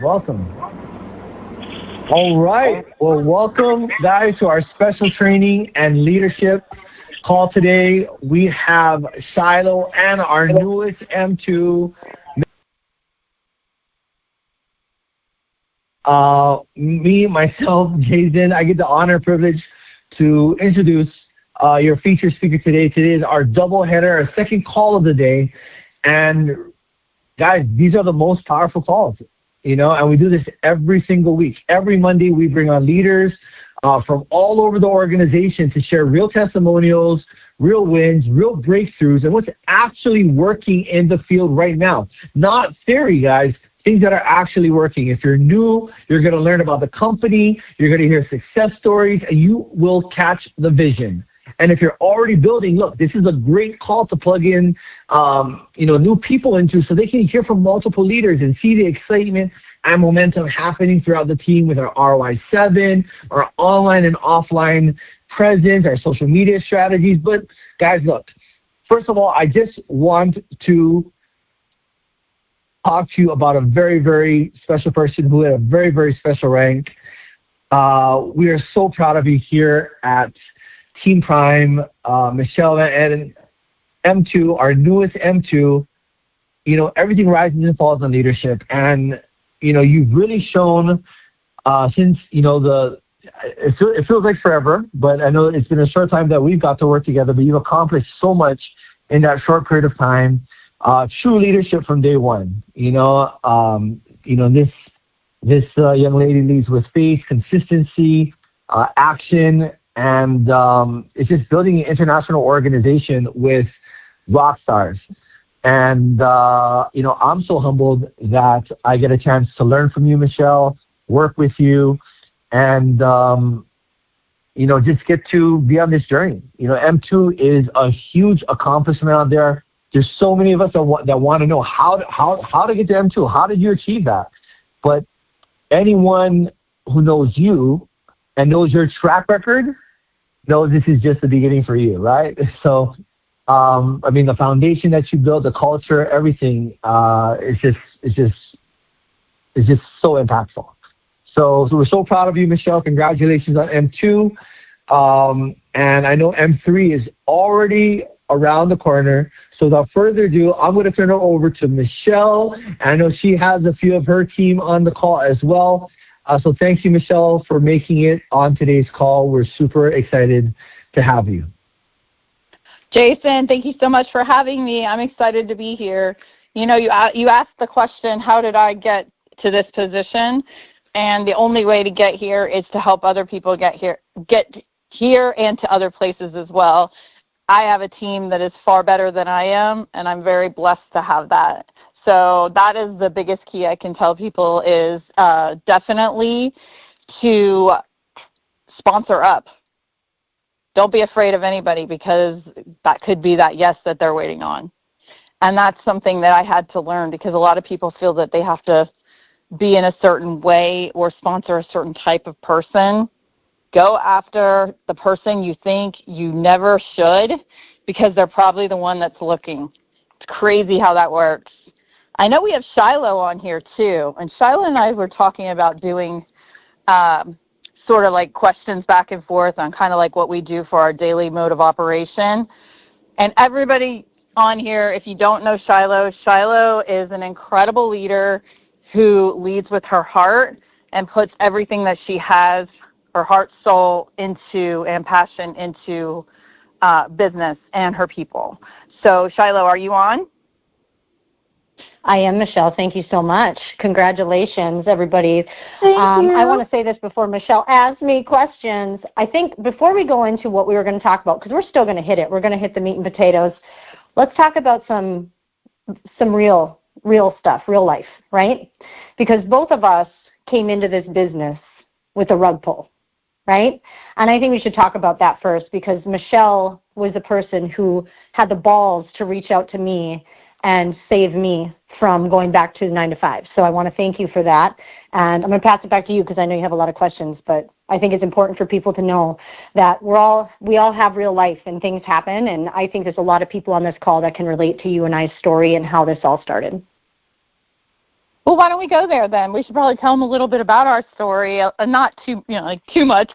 Welcome. All right. Well, welcome, guys, to our special training and leadership call today. We have Shiloh and our newest M2. Myself, Jason, I get the honor and privilege to introduce your featured speaker today. Today is our doubleheader, our second call of the day. And guys, these are the most powerful calls, and we do this every single week. Every Monday, we bring on leaders from all over the organization to share real testimonials, real wins, real breakthroughs, and what's actually working in the field right now. Not theory, guys. Things that are actually working. If you're new, you're going to learn about the company, you're going to hear success stories, and you will catch the vision. And if you're already building, look, this is a great call to plug in, new people into so they can hear from multiple leaders and see the excitement and momentum happening throughout the team with our ROI7, our online and offline presence, our social media strategies. But guys, look, first of all, I just want to talk to you about a very, very special person who had a very, very special rank. We are so proud of you here at Team Prime, Michelle and M2, our newest M2. Everything rises and falls on leadership, and you've really shown since it feels like forever, but I know it's been a short time that we've got to work together. But you've accomplished so much in that short period of time. True leadership from day one. This young lady leads with faith, consistency, action, and it's just building an international organization with rock stars. And I'm so humbled that I get a chance to learn from you, Michelle, work with you, and just get to be on this journey. M2 is a huge accomplishment out there. There's so many of us that want to know how to get to M2. How did you achieve that? But anyone who knows you and knows your track record knows this is just the beginning for you, right? So, the foundation that you built, the culture, everything, is just so impactful. So we're so proud of you, Michelle. Congratulations on M2. And I know M3 is already around the corner. So without further ado, I'm going to turn it over to Michelle. I know she has a few of her team on the call as well. So thank you, Michelle, for making it on today's call. We're super excited to have you. Jason, thank you so much for having me. I'm excited to be here. You asked the question, how did I get to this position? And the only way to get here is to help other people get here and to other places as well. I have a team that is far better than I am, and I'm very blessed to have that. So that is the biggest key I can tell people is definitely to sponsor up. Don't be afraid of anybody, because that could be that yes that they're waiting on. And that's something that I had to learn, because a lot of people feel that they have to be in a certain way or sponsor a certain type of person. Go after the person you think you never should, because they're probably the one that's looking. It's crazy how that works. I know we have Shiloh on here too, and Shiloh and I were talking about doing sort of like questions back and forth on kind of like what we do for our daily mode of operation. And everybody on here, if you don't know Shiloh, Shiloh is an incredible leader who leads with her heart and puts everything that she has, her heart, soul into, and passion into business and her people. So Shiloh, are you on? I am, Michelle. Thank you so much. Congratulations, everybody. Thank you. I want to say this before Michelle asks me questions. I think before we go into what we were going to talk about, because we're still going to hit it, we're going to hit the meat and potatoes. Let's talk about some real stuff, real life, right? Because both of us came into this business with a rug pull, right? And I think we should talk about that first, because Michelle was the person who had the balls to reach out to me and save me from going back to 9 to 5. So I want to thank you for that. And I'm going to pass it back to you, because I know you have a lot of questions, but I think it's important for people to know that we all have real life and things happen. And I think there's a lot of people on this call that can relate to you and I's story and how this all started. Well, why don't we go there then? We should probably tell them a little bit about our story, not too, too much,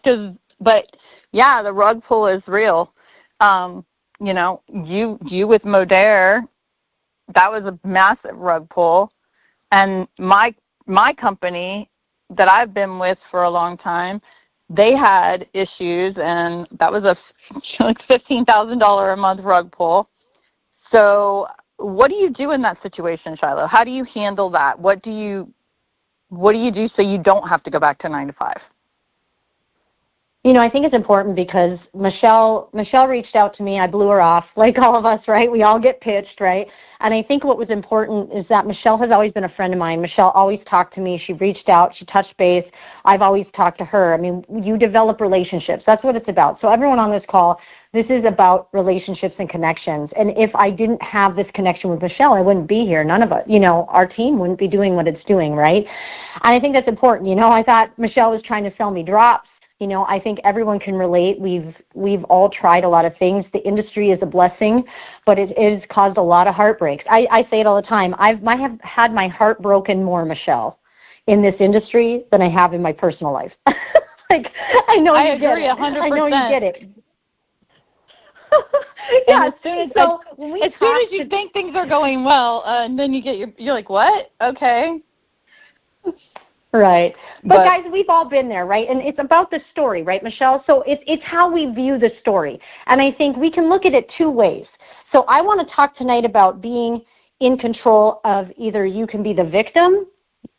but yeah, the rug pull is real. You with Modere, that was a massive rug pull, and my company that I've been with for a long time, they had issues, and that was a like $15,000 a month rug pull. So what do you do in that situation, Shiloh? How do you handle that? What do you do so you don't have to go back to 9 to 5? I think it's important because Michelle reached out to me. I blew her off, like all of us, right? We all get pitched, right? And I think what was important is that Michelle has always been a friend of mine. Michelle always talked to me. She reached out. She touched base. I've always talked to her. I mean, you develop relationships. That's what it's about. So everyone on this call, this is about relationships and connections. And if I didn't have this connection with Michelle, I wouldn't be here. None of us, our team wouldn't be doing what it's doing, right? And I think that's important. I thought Michelle was trying to sell me drops. I think everyone can relate. We've all tried a lot of things. The industry is a blessing, but it has caused a lot of heartbreaks. I say it all the time. I have had my heart broken more, Michelle, in this industry than I have in my personal life. I know I you get agree it. 100%. I know you get it. Yeah. As soon as you think things are going well, and then you're like, what? Okay. Right. But guys, we've all been there, right? And it's about the story, right, Michelle? So it's how we view the story. And I think we can look at it two ways. So I want to talk tonight about being in control of either you can be the victim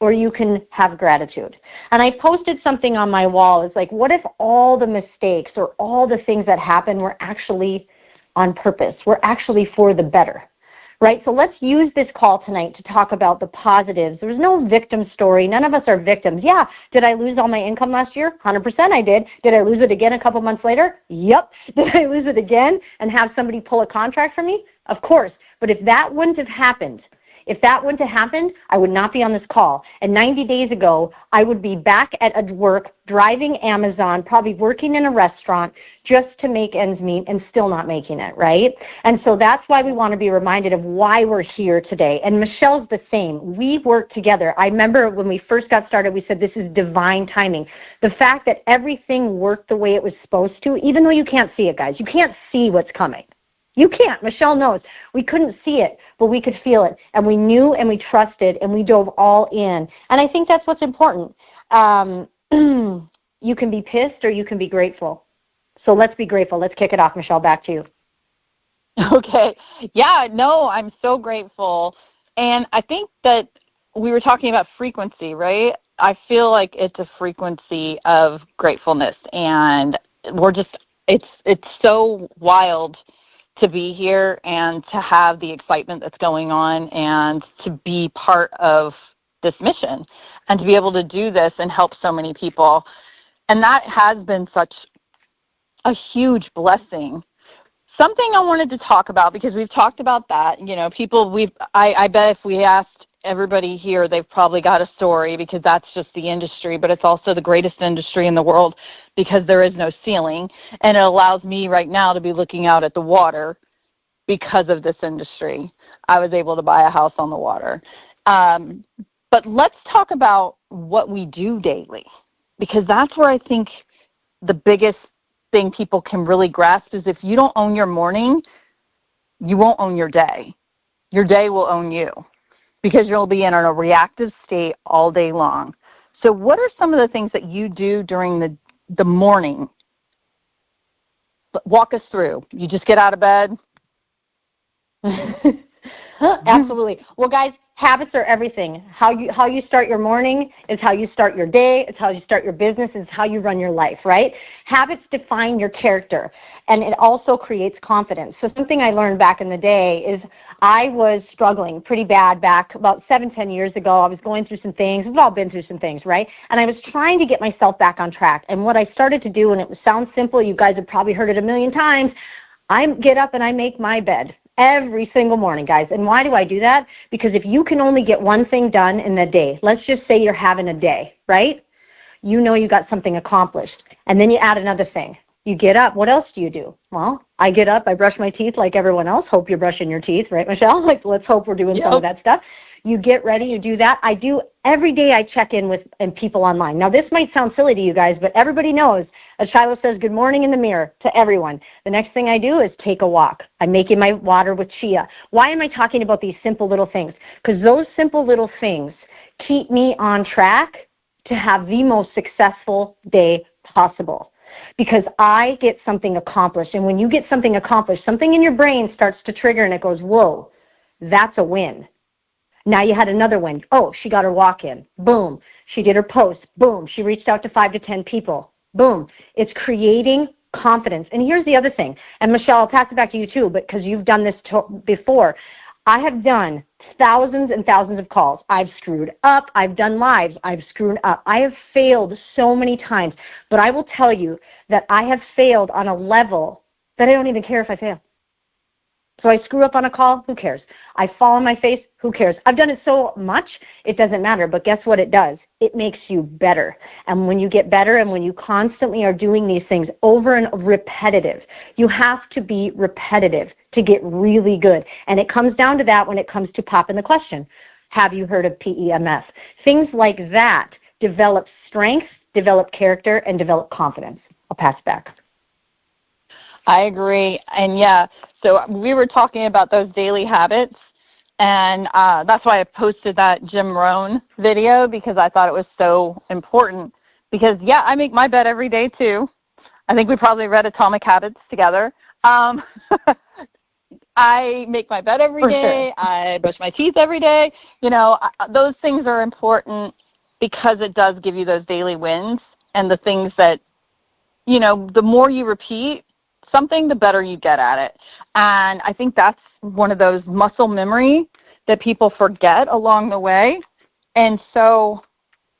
or you can have gratitude. And I posted something on my wall. It's like, what if all the mistakes or all the things that happen were actually on purpose? Were actually for the better? Right, so let's use this call tonight to talk about the positives. There's no victim story. None of us are victims. Yeah, did I lose all my income last year? 100% I did. Did I lose it again a couple months later? Yep. Did I lose it again and have somebody pull a contract from me? Of course. But if that wouldn't have happened, I would not be on this call. And 90 days ago, I would be back at work, driving Amazon, probably working in a restaurant just to make ends meet and still not making it, right? And so that's why we want to be reminded of why we're here today. And Michelle's the same. We work together. I remember when we first got started, we said this is divine timing. The fact that everything worked the way it was supposed to, even though you can't see it, guys. You can't see what's coming. You can't. Michelle knows. We couldn't see it, but we could feel it. And we knew and we trusted and we dove all in. And I think that's what's important. You can be pissed or you can be grateful. So let's be grateful. Let's kick it off, Michelle. Back to you. Okay. Yeah, no, I'm so grateful. And I think that we were talking about frequency, right? I feel like it's a frequency of gratefulness. And it's so wild to be here and to have the excitement that's going on and to be part of this mission and to be able to do this and help so many people. And that has been such a huge blessing. Something I wanted to talk about, because we've talked about that, I bet if we asked everybody here, they've probably got a story, because that's just the industry, but it's also the greatest industry in the world because there is no ceiling, and it allows me right now to be looking out at the water because of this industry. I was able to buy a house on the water. But let's talk about what we do daily, because that's where I think the biggest thing people can really grasp is if you don't own your morning, you won't own your day. Your day will own you, because you'll be in a reactive state all day long. So what are some of the things that you do during the morning? Walk us through. You just get out of bed? Absolutely. Well, guys, habits are everything. How you start your morning is how you start your day. It's how you start your business. It's how you run your life, right? Habits define your character, and it also creates confidence. So something I learned back in the day is I was struggling pretty bad back about 7-10 years ago. I was going through some things. We've all been through some things, right? And I was trying to get myself back on track. And what I started to do, and it sounds simple, you guys have probably heard it a million times, I get up and I make my bed. Every single morning, guys. And why do I do that? Because if you can only get one thing done in the day, let's just say you're having a day, right? You know you got something accomplished. And then you add another thing. You get up. What else do you do? Well, I get up. I brush my teeth like everyone else. Hope you're brushing your teeth, right, Michelle? Let's hope we're doing some of that stuff. You get ready, you do that. I do every day. I check in with people online. Now, this might sound silly to you guys, but everybody knows, as Shiloh says, good morning in the mirror to everyone. The next thing I do is take a walk. I'm making my water with chia. Why am I talking about these simple little things? Because those simple little things keep me on track to have the most successful day possible. Because I get something accomplished. And when you get something accomplished, something in your brain starts to trigger and it goes, whoa, that's a win. Now you had another win. Oh, she got her walk in. Boom. She did her post. Boom. She reached out to 5 to 10 people. Boom. It's creating confidence. And here's the other thing. And Michelle, I'll pass it back to you too, because you've done this before. I have done thousands and thousands of calls. I've screwed up. I've done lives. I've screwed up. I have failed so many times. But I will tell you that I have failed on a level that I don't even care if I fail. So I screw up on a call, who cares? I fall on my face, who cares? I've done it so much, it doesn't matter. But guess what it does? It makes you better. And when you get better and when you constantly are doing these things over and repetitive, you have to be repetitive to get really good. And it comes down to that when it comes to popping the question. Have you heard of PEMF? Things like that develop strength, develop character, and develop confidence. I'll pass it back. I agree. And yeah, so we were talking about those daily habits, and that's why I posted that Jim Rohn video, because I thought it was so important. Because, yeah, I make my bed every day, too. I think we probably read Atomic Habits together. I make my bed every day. I brush my teeth every day. You know, those things are important because it does give you those daily wins, and the things that, you know, the more you repeat something, the better you get at it. And I think that's one of those muscle memory that people forget along the way. And so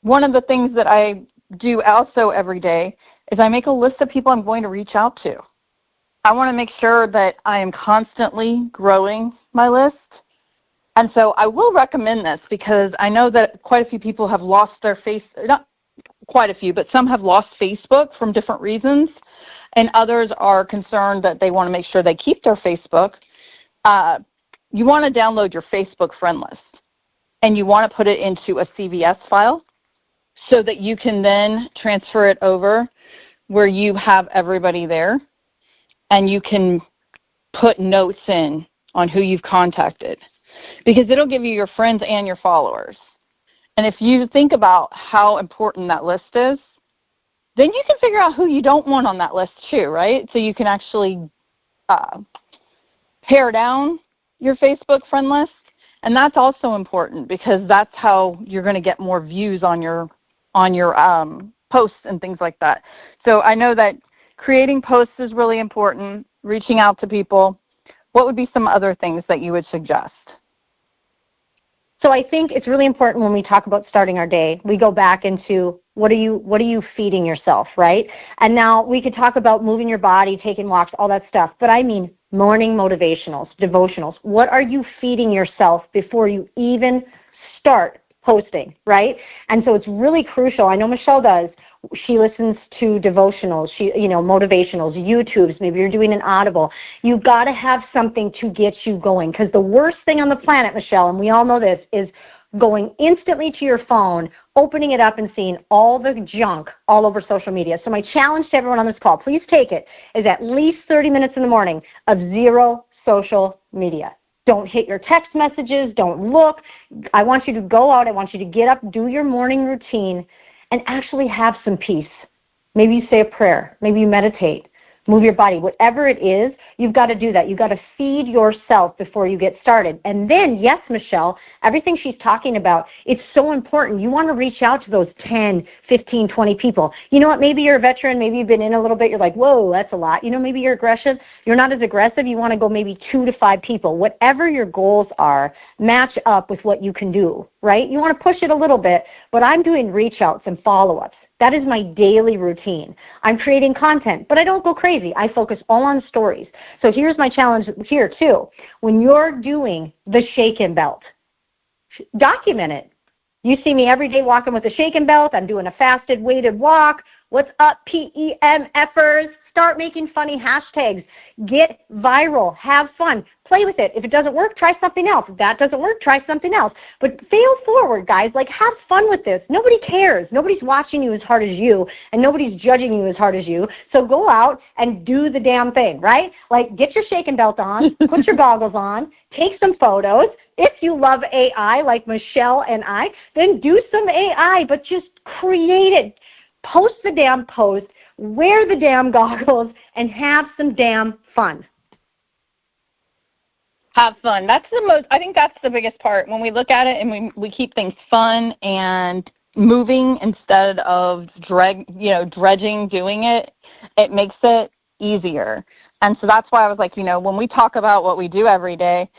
one of the things that I do also every day is I make a list of people I'm going to reach out to. I want to make sure that I am constantly growing my list. And so I will recommend this because I know that quite a few people have lost their not quite a few, but some have lost Facebook from different reasons. And others are concerned that they want to make sure they keep their Facebook. You want to download your Facebook friend list, and you want to put it into a CVS file so that you can then transfer it over where you have everybody there, and you can put notes in on who you've contacted, because it'll give you your friends and your followers. And if you think about how important that list is, then you can figure out who you don't want on that list too, right? So you can actually pare down your Facebook friend list. And that's also important because that's how you're going to get more views on your posts and things like that. So I know that creating posts is really important, reaching out to people. What would be some other things that you would suggest? So I think it's really important when we talk about starting our day, we go back into what are you feeding yourself, right? And now we could talk about moving your body, taking walks, all that stuff. But I mean morning motivationals, devotionals. What are you feeding yourself before you even start posting, right? And so it's really crucial. I know Michelle does. She listens to devotionals, motivationals, YouTubes. Maybe you're doing an Audible. You've got to have something to get you going, because the worst thing on the planet, Michelle, and we all know this, is going instantly to your phone, opening it up and seeing all the junk all over social media. So my challenge to everyone on this call, please take it, is at least 30 minutes in the morning of zero social media. Don't hit your text messages. Don't look. I want you to go out. I want you to get up, do your morning routine, and actually have some peace. Maybe you say a prayer. Maybe you meditate. Move your body. Whatever it is, you've got to do that. You've got to feed yourself before you get started. And then, yes, Michelle, everything she's talking about, it's so important. You want to reach out to those 10, 15, 20 people. You know what? Maybe you're a veteran. Maybe you've been in a little bit. You're like, whoa, that's a lot. Maybe you're aggressive. You're not as aggressive. You want to go maybe 2 to 5 people. Whatever your goals are, match up with what you can do, right? You want to push it a little bit, but I'm doing reach outs and follow-ups. That is my daily routine. I'm creating content, but I don't go crazy. I focus all on stories. So here's my challenge here too. When you're doing the shaken belt, document it. You see me every day walking with a shaken belt. I'm doing a fasted, weighted walk. What's up, PEMFers? Start making funny hashtags. Get viral. Have fun. Play with it. If it doesn't work, try something else. If that doesn't work, try something else. But fail forward, guys. Like, have fun with this. Nobody cares. Nobody's watching you as hard as you, and nobody's judging you as hard as you. So go out and do the damn thing, right? Like, get your shaking belt on, put your goggles on, take some photos. If you love AI like Michelle and I, then do some AI, but just create it. Post the damn post, wear the damn goggles, and have some damn fun. Have fun. I think that's the biggest part. When we look at it and we keep things fun and moving instead of dredging doing it, it makes it easier. And so that's why I was like, when we talk about what we do every day,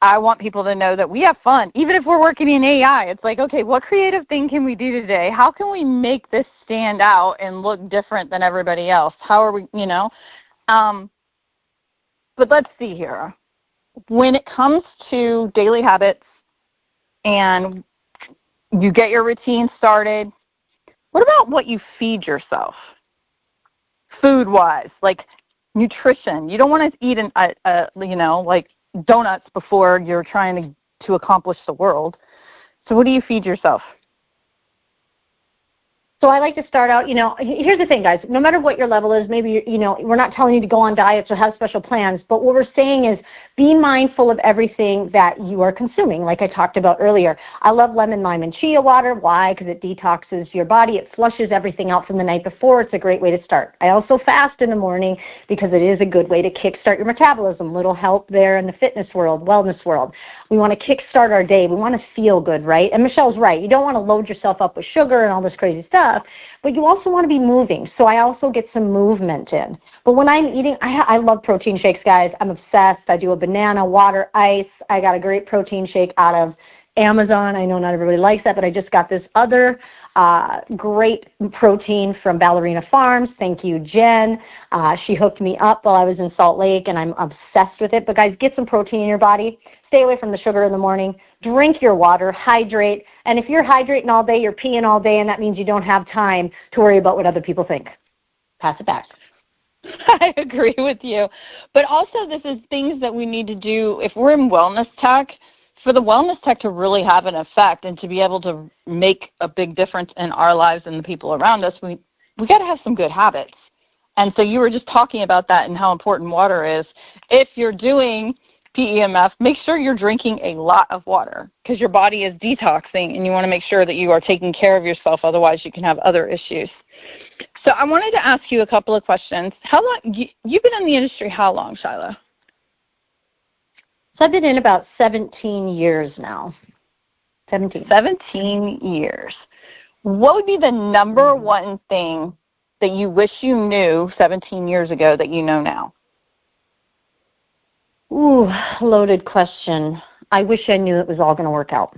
I want people to know that we have fun. Even if we're working in AI, it's like, okay, what creative thing can we do today? How can we make this stand out and look different than everybody else? How are we, but let's see here. When it comes to daily habits and you get your routine started, what about what you feed yourself? Food-wise, like nutrition. You don't want to eat like donuts before you're trying to accomplish the world. So what do you feed yourself? So I like to start out, here's the thing, guys. No matter what your level is, maybe, we're not telling you to go on diets or have special plans, but what we're saying is be mindful of everything that you are consuming, like I talked about earlier. I love lemon, lime, and chia water. Why? Because it detoxes your body. It flushes everything out from the night before. It's a great way to start. I also fast in the morning because it is a good way to kickstart your metabolism. Little help there in the fitness world, wellness world. We want to kickstart our day. We want to feel good, right? And Michelle's right. You don't want to load yourself up with sugar and all this crazy stuff. But you also want to be moving, so I also get some movement in. But when I'm eating, I love protein shakes, guys. I'm obsessed. I do a banana, water, ice. I got a great protein shake out of Amazon. I know not everybody likes that, but I just got this other great protein from Ballerina Farms. Thank you, Jen. She hooked me up while I was in Salt Lake, and I'm obsessed with it. But, guys, get some protein in your body. Stay away from the sugar in the morning. Drink your water. Hydrate. And if you're hydrating all day, you're peeing all day, and that means you don't have time to worry about what other people think. Pass it back. I agree with you. But also this is things that we need to do if we're in wellness tech. For the wellness tech to really have an effect and to be able to make a big difference in our lives and the people around us, we got to have some good habits. And so you were just talking about that and how important water is. If you're doing PEMF, make sure you're drinking a lot of water because your body is detoxing and you want to make sure that you are taking care of yourself. Otherwise, you can have other issues. So I wanted to ask you a couple of questions. How long you've been in the industry? How long, Shyla? So I've been in about 17 years now. 17 years. What would be the number one thing that you wish you knew 17 years ago that you know now? Ooh, loaded question. I wish I knew it was all going to work out.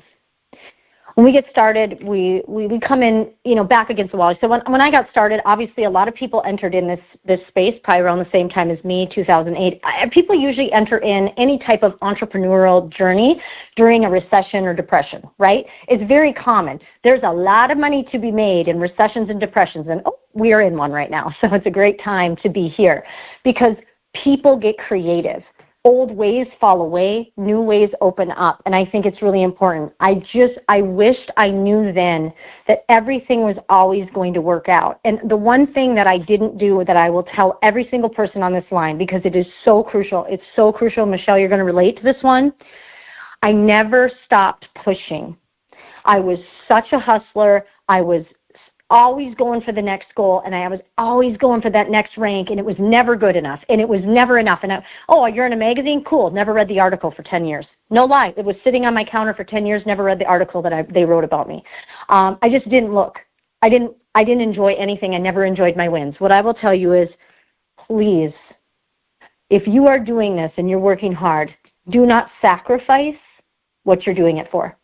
When we get started, we come in, back against the wall. So when I got started, obviously a lot of people entered in this space probably around the same time as me, 2008. People usually enter in any type of entrepreneurial journey during a recession or depression, right? It's very common. There's a lot of money to be made in recessions and depressions, and we are in one right now. So it's a great time to be here because people get creative. Old ways fall away, new ways open up, and I think it's really important. I wished I knew then that everything was always going to work out. And the one thing that I didn't do that I will tell every single person on this line, because it is so crucial, it's so crucial, Michelle, you're going to relate to this one, I never stopped pushing. I was such a hustler. I was always going for the next goal, and I was always going for that next rank, and it was never good enough, and it was never enough. And you're in a magazine? Cool. Never read the article for 10 years. No lie. It was sitting on my counter for 10 years, never read the article that they wrote about me. I just didn't look. I didn't enjoy anything. I never enjoyed my wins. What I will tell you is, please, if you are doing this and you're working hard, do not sacrifice what you're doing it for.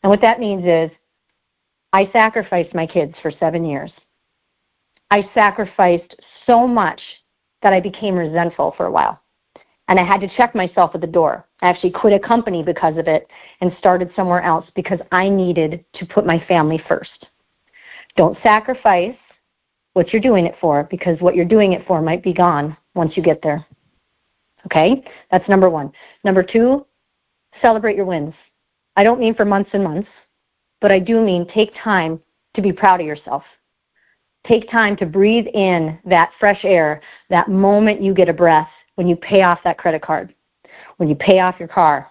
And what that means is, I sacrificed my kids for 7 years. I sacrificed so much that I became resentful for a while. And I had to check myself at the door. I actually quit a company because of it and started somewhere else because I needed to put my family first. Don't sacrifice what you're doing it for, because what you're doing it for might be gone once you get there. Okay? That's number one. Number two, celebrate your wins. I don't mean for months and months, but I do mean take time to be proud of yourself. Take time to breathe in that fresh air, that moment you get a breath when you pay off that credit card, when you pay off your car,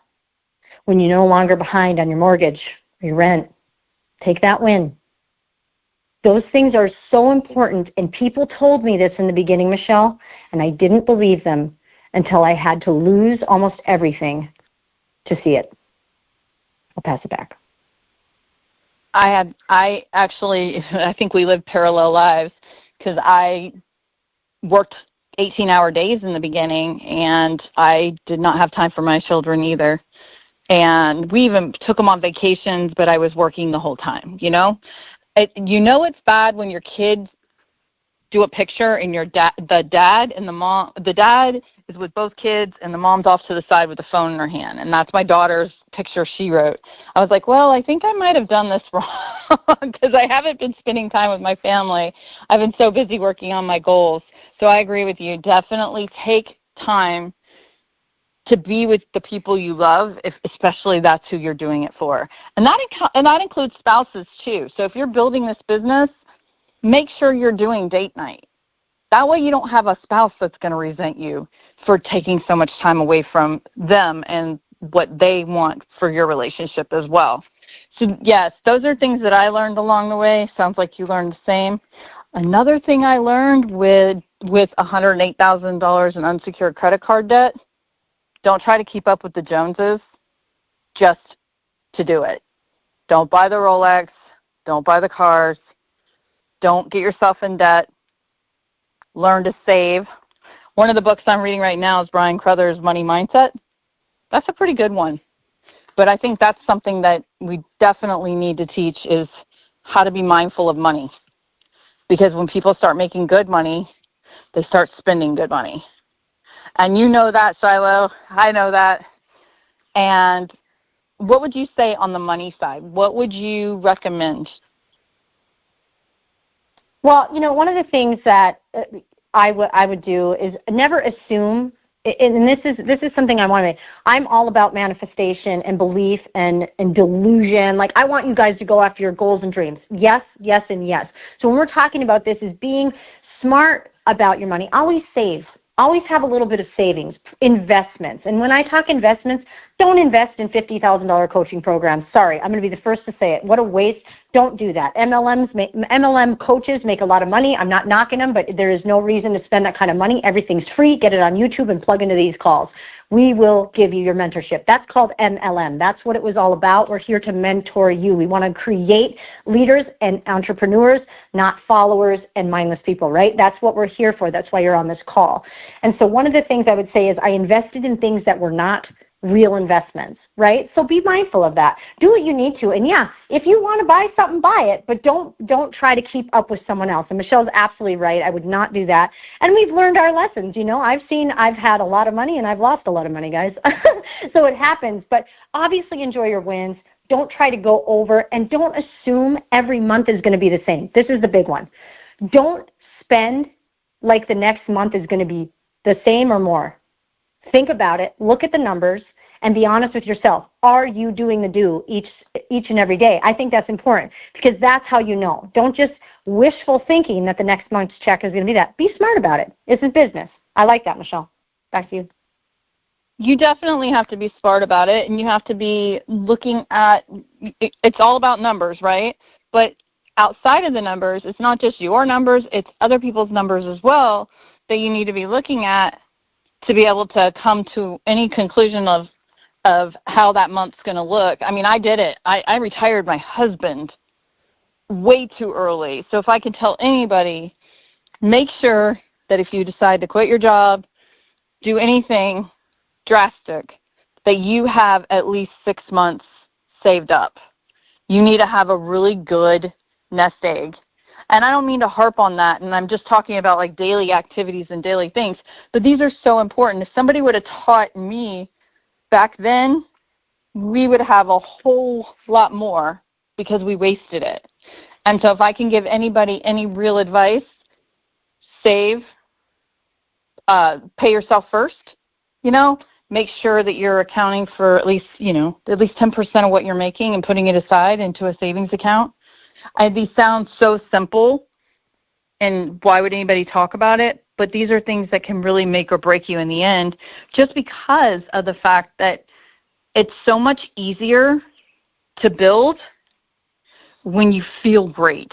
when you're no longer behind on your mortgage or your rent. Take that win. Those things are so important, and people told me this in the beginning, Michelle, and I didn't believe them until I had to lose almost everything to see it. I'll pass it back. I think we lived parallel lives, because I worked 18-hour days in the beginning, and I did not have time for my children either. And we even took them on vacations, but I was working the whole time, you know? It's bad when your kids do a picture and the dad and the mom, the dad is with both kids and the mom's off to the side with the phone in her hand. And that's my daughter's picture she wrote. I was like, well, I think I might have done this wrong, because I haven't been spending time with my family. I've been so busy working on my goals. So I agree with you. Definitely take time to be with the people you love, especially that's who you're doing it for. And that includes spouses too. So if you're building this business, make sure you're doing date night. That way you don't have a spouse that's going to resent you for taking so much time away from them and what they want for your relationship as well. So yes, those are things that I learned along the way. Sounds like you learned the same. Another thing I learned with $108,000 in unsecured credit card debt, don't try to keep up with the Joneses just to do it. Don't buy the Rolex. Don't buy the cars. Don't get yourself in debt. Learn to save. One of the books I'm reading right now is Brian Crothers' Money Mindset. That's a pretty good one. But I think that's something that we definitely need to teach, is how to be mindful of money. Because when people start making good money, they start spending good money. And you know that, Shiloh. I know that. And what would you say on the money side? What would you recommend? Well, one of the things that I would do is never assume, and this is something I want to make. I'm all about manifestation and belief and delusion. Like, I want you guys to go after your goals and dreams. Yes, yes, and yes. So when we're talking about this, is being smart about your money. Always save. Always have a little bit of savings, investments. And when I talk investments, don't invest in $50,000 coaching programs. Sorry, I'm going to be the first to say it. What a waste. Don't do that. MLM coaches make a lot of money. I'm not knocking them, but there is no reason to spend that kind of money. Everything's free. Get it on YouTube and plug into these calls. We will give you your mentorship. That's called MLM. That's what it was all about. We're here to mentor you. We want to create leaders and entrepreneurs, not followers and mindless people, right? That's what we're here for. That's why you're on this call. And so one of the things I would say is I invested in things that were not real investments, right? So be mindful of that. Do what you need to. And yeah, if you want to buy something, buy it, but don't try to keep up with someone else. And Michelle's absolutely right. I would not do that. And we've learned our lessons. I've had a lot of money and I've lost a lot of money, guys. So it happens, but obviously enjoy your wins. Don't try to go over, and don't assume every month is going to be the same. This is the big one. Don't spend like the next month is going to be the same or more. Think about it, look at the numbers, and be honest with yourself. Are you doing the do each and every day? I think that's important, because that's how you know. Don't just wishful thinking that the next month's check is going to be that. Be smart about it. This is business. I like that, Michelle. Back to you. You definitely have to be smart about it, and you have to be looking at, it's all about numbers, right? But outside of the numbers, it's not just your numbers, it's other people's numbers as well that you need to be looking at to be able to come to any conclusion of how that month's going to look. I mean, I did it. I retired my husband way too early. So if I can tell anybody, make sure that if you decide to quit your job, do anything drastic, that you have at least 6 months saved up. You need to have a really good nest egg. And I don't mean to harp on that, and I'm just talking about like daily activities and daily things, but these are so important. If somebody would have taught me back then, we would have a whole lot more, because we wasted it. And so if I can give anybody any real advice, save, pay yourself first, make sure that you're accounting for at least 10% of what you're making and putting it aside into a savings account. These sound so simple, and why would anybody talk about it? But these are things that can really make or break you in the end, just because of the fact that it's so much easier to build when you feel great.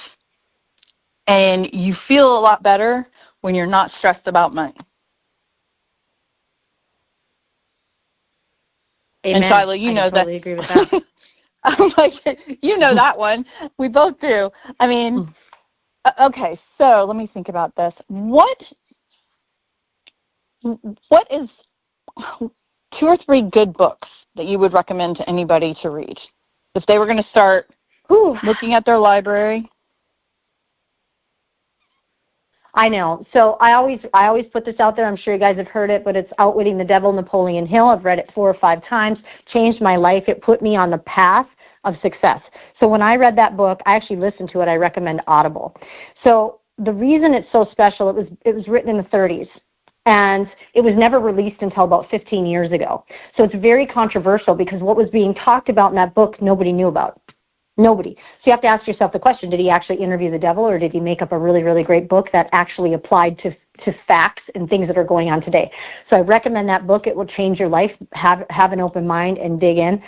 And you feel a lot better when you're not stressed about money. Amen. And Shyla, you know totally that. Agree with that. I'm like, you know that one. We both do. I mean, okay, so let me think about this. What is 2 or 3 good books that you would recommend to anybody to read if they were going to start looking at their library? I know. So I always put this out there. I'm sure you guys have heard it, but it's Outwitting the Devil, Napoleon Hill. I've read it 4 or 5 times. Changed my life. It put me on the path of success. So when I read that book, I actually listened to it. I recommend Audible. So the reason it's so special, it was written in the 30s. And it was never released until about 15 years ago. So it's very controversial because what was being talked about in that book, nobody knew about. Nobody. So you have to ask yourself the question, did he actually interview the devil, or did he make up a really, really great book that actually applied to facts and things that are going on today? So I recommend that book. It will change your life. Have an open mind and dig in.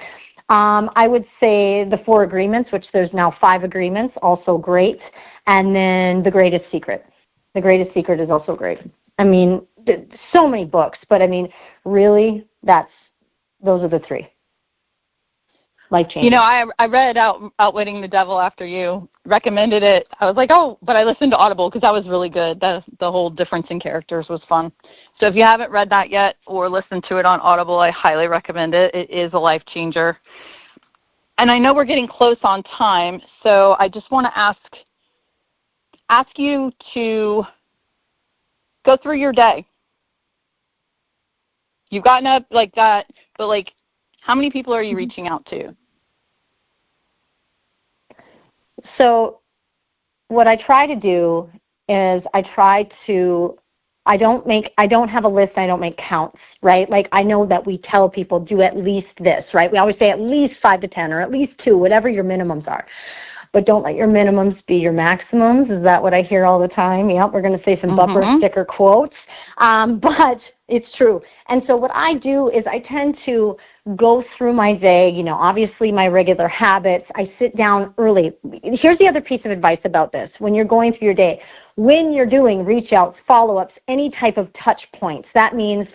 I would say The 4 Agreements, which there's now 5 agreements, also great. And then The Greatest Secret. The Greatest Secret is also great. I mean, so many books, but I mean, really, those are the 3. Life-changing. I read Outwitting the Devil after you recommended it. I was like, but I listened to Audible because that was really good. The whole difference in characters was fun. So if you haven't read that yet or listened to it on Audible, I highly recommend it. It is a life changer. And I know we're getting close on time, so I just want to ask you to go through your day. You've gotten up like that, but how many people are you reaching out to? So what I try to do is I don't have a list, I don't make counts, right? Like I know that we tell people do at least this, right? We always say at least 5 to 10 or at least 2, whatever your minimums are. But don't let your minimums be your maximums. Is that what I hear all the time? Yep, we're going to say some bumper sticker quotes. But it's true. And so what I do is I tend to go through my day, obviously my regular habits. I sit down early. Here's the other piece of advice about this. When you're going through your day, when you're doing reach outs, follow-ups, any type of touch points, that means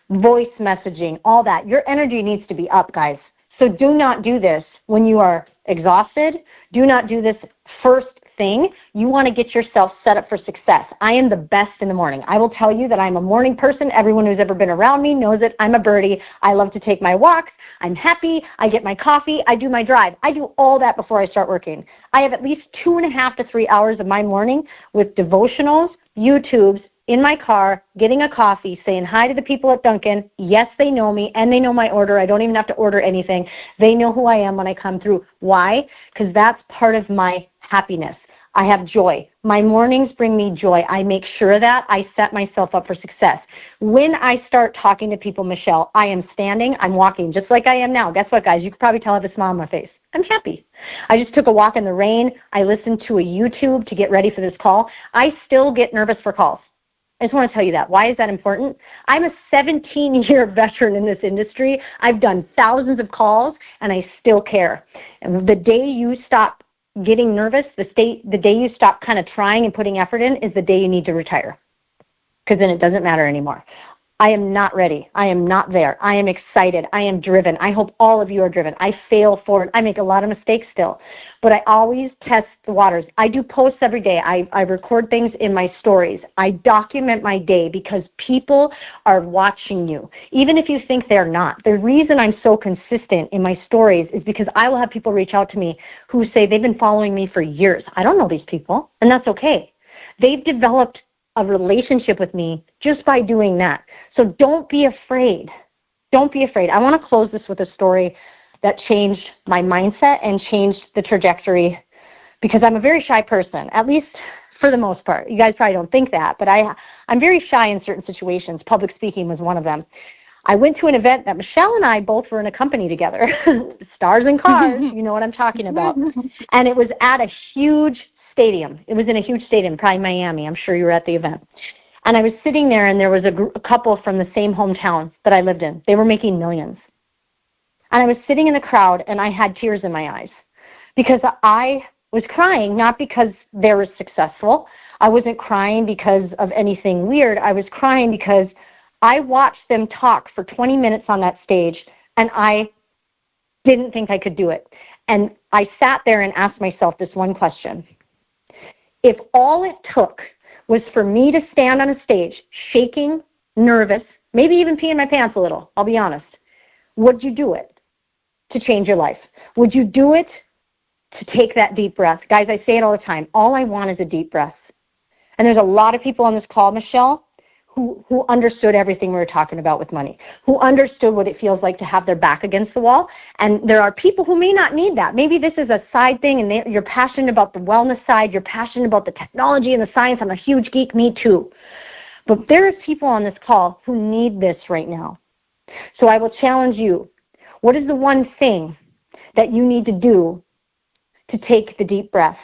voice messaging, all that. Your energy needs to be up, guys. So do not do this when you are exhausted. Do not do this first thing. You want to get yourself set up for success. I am the best in the morning. I will tell you that I'm a morning person. Everyone who's ever been around me knows it. I'm a birdie. I love to take my walks. I'm happy. I get my coffee. I do my drive. I do all that before I start working. I have at least 2.5 to 3 hours of my morning with devotionals, YouTubes, in my car, getting a coffee, saying hi to the people at Dunkin'. Yes, they know me, and they know my order. I don't even have to order anything. They know who I am when I come through. Why? Because that's part of my happiness. I have joy. My mornings bring me joy. I make sure that I set myself up for success. When I start talking to people, Michelle, I am standing, I'm walking, just like I am now. Guess what, guys? You can probably tell I have a smile on my face. I'm happy. I just took a walk in the rain. I listened to a YouTube to get ready for this call. I still get nervous for calls. I just want to tell you that. Why is that important? I'm a 17-year veteran in this industry. I've done thousands of calls, and I still care. And the day you stop getting nervous, the day you stop kind of trying and putting effort in is the day you need to retire, because then it doesn't matter anymore. I am not ready. I am not there. I am excited. I am driven. I hope all of you are driven. I fail forward. I make a lot of mistakes still, but I always test the waters. I do posts every day. I record things in my stories. I document my day because people are watching you, even if you think they're not. The reason I'm so consistent in my stories is because I will have people reach out to me who say they've been following me for years. I don't know these people, and that's okay. They've developed a relationship with me just by doing that. So don't be afraid. Don't be afraid. I want to close this with a story that changed my mindset and changed the trajectory, because I'm a very shy person. At least for the most part. You guys probably don't think that, but I'm very shy in certain situations. Public speaking was one of them. I went to an event that Michelle and I both were in a company together, Stars and Cars, you know what I'm talking about. And it was at a huge stadium. It was in a huge stadium, probably Miami. I'm sure you were at the event. And I was sitting there, and there was a couple from the same hometown that I lived in. They were making millions. And I was sitting in the crowd, and I had tears in my eyes because I was crying, not because they were successful. I wasn't crying because of anything weird. I was crying because I watched them talk for 20 minutes on that stage, and I didn't think I could do it. And I sat there and asked myself this one question. If all it took was for me to stand on a stage, shaking, nervous, maybe even peeing my pants a little, I'll be honest, would you do it to change your life? Would you do it to take that deep breath? Guys, I say it all the time. All I want is a deep breath. And there's a lot of people on this call, Michelle, who understood everything we were talking about with money, who understood what it feels like to have their back against the wall. And there are people who may not need that. Maybe this is a side thing, and you're passionate about the wellness side. You're passionate about the technology and the science. I'm a huge geek, me too. But there are people on this call who need this right now. So I will challenge you. What is the one thing that you need to do to take the deep breath,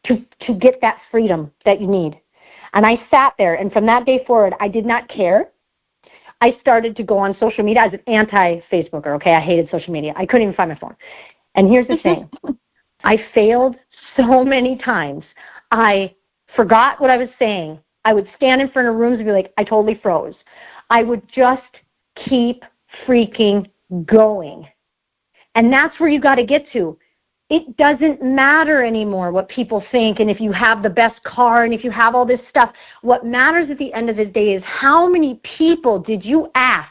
to get that freedom that you need? And I sat there, and from that day forward, I did not care. I started to go on social media. I was an anti-Facebooker, okay? I hated social media. I couldn't even find my phone. And here's the thing. I failed so many times. I forgot what I was saying. I would stand in front of rooms and be like, I totally froze. I would just keep freaking going. And that's where you got to get to. It doesn't matter anymore what people think, and if you have the best car and if you have all this stuff. What matters at the end of the day is how many people did you ask,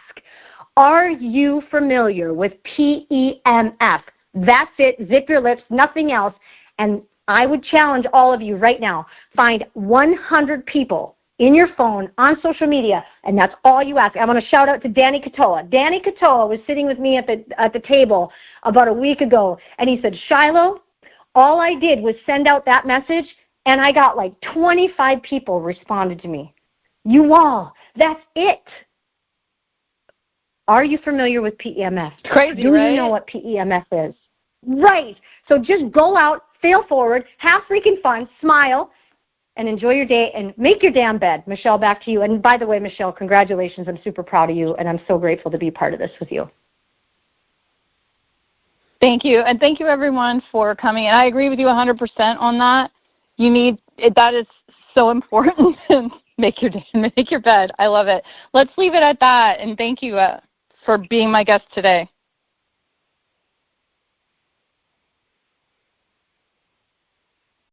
are you familiar with PEMF? That's it. Zip your lips, nothing else. And I would challenge all of you right now, find 100 people in your phone, on social media, and that's all you ask. I want to shout out to Danny Katoa. Danny Katoa was sitting with me at the table about a week ago, and he said, Shiloh, all I did was send out that message, and I got like 25 people responded to me. You all, that's it. Are you familiar with PEMF? Crazy, Do right? you know what PEMF is? Right. So just go out, fail forward, have freaking fun, smile, and enjoy your day, and make your damn bed. Michelle, back to you. And by the way, Michelle, congratulations. I'm super proud of you, and I'm so grateful to be part of this with you. Thank you. And thank you, everyone, for coming. And I agree with you 100% on that. You need it. That is so important. Make your bed. I love it. Let's leave it at that. And thank you for being my guest today.